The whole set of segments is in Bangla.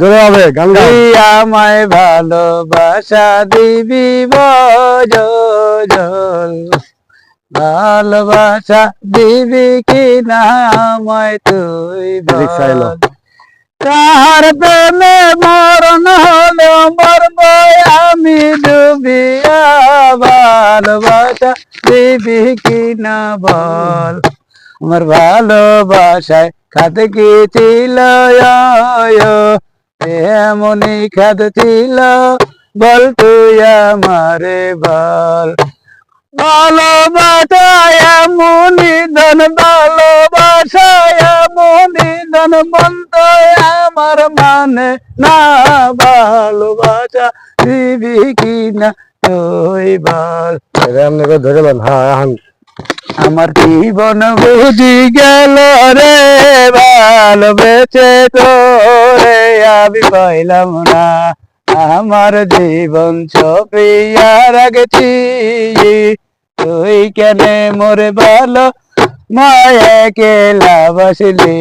জোরে হবে গান গাও। তুই আমায় ভালোবাসা দিবি বজল, ভালোবাসা দিবি কি না আমায় তুই রিক্সা এলো। বল। কার প্রেমে মরণ হলো মরব আমি ডুবিয়া, ভালোবাসা দিবি কি না বল। আমার ভালোবাসায় খাদ কি ছিল এমনই খাদ ছিল, বল তুই আমারে বল। ভালোবাসা এমনই ধন, ভালোবাসা এমনই ধন, বন্ধ আমার মানে না, ভালোবাসা দিবি কি না তুই বল। এমনি করে ধরে গেলেন। হ্যাঁ এখন আমার জীবন বুঝি গেল রে, ভালোবেসে তোরে আমি পাইলাম না, আমার জীবন ছপিয়া রাখছি, তুই কেন মোরে ভালো মায়া কেলা বসলি।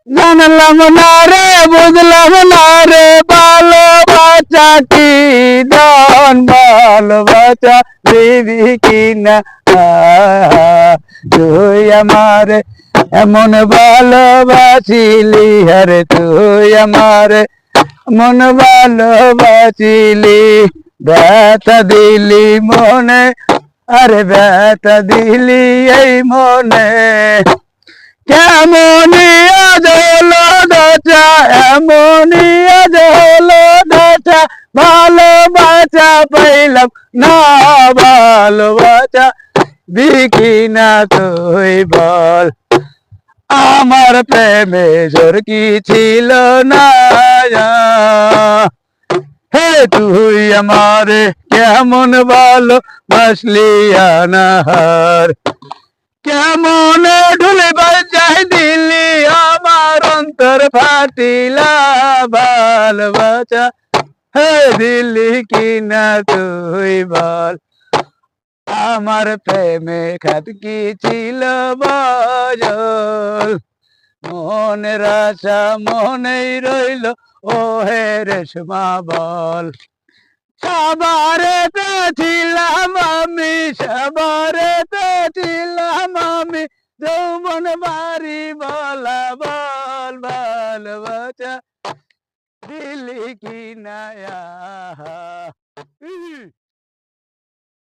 জানলাম না রে, বুঝলাম না রে, ভালোবাসা কি ধন, ভালোবাসা দিবি কি না তুই আমারে এমন ভালোবাসিলি, আরে তুই আমারে মন ভালোবাসিলি, ব্যথা দিলি মনে, আরে ব্যথা দিলি এই মনে। কেমনি আজ হলো দশা, এমনই আজ হলো দশা, ভালোবাসা পাইলাম না, ভালোবাসা বিকি না তুই বল। আমার প্রেমে জোর কি ছিল না, হে তুই আমারে কেমন ভালো বাসলি আনাহার, কেমন ঢুলে বাজাই দিলি আমার অন্তর ফাটিলা, ভালোবাসা হে দিলি কি না তুই বল। আমার প্রেমে খাদ কি ছিল বজল, মনের আশা মনেই রইল ও হে রেশমা বল। সবারেতে ছিলাম আমি, সবারেতে ছিলাম আমি, যৌবন বাড়ি বলা বল, ভালোবাসা দিলি কি না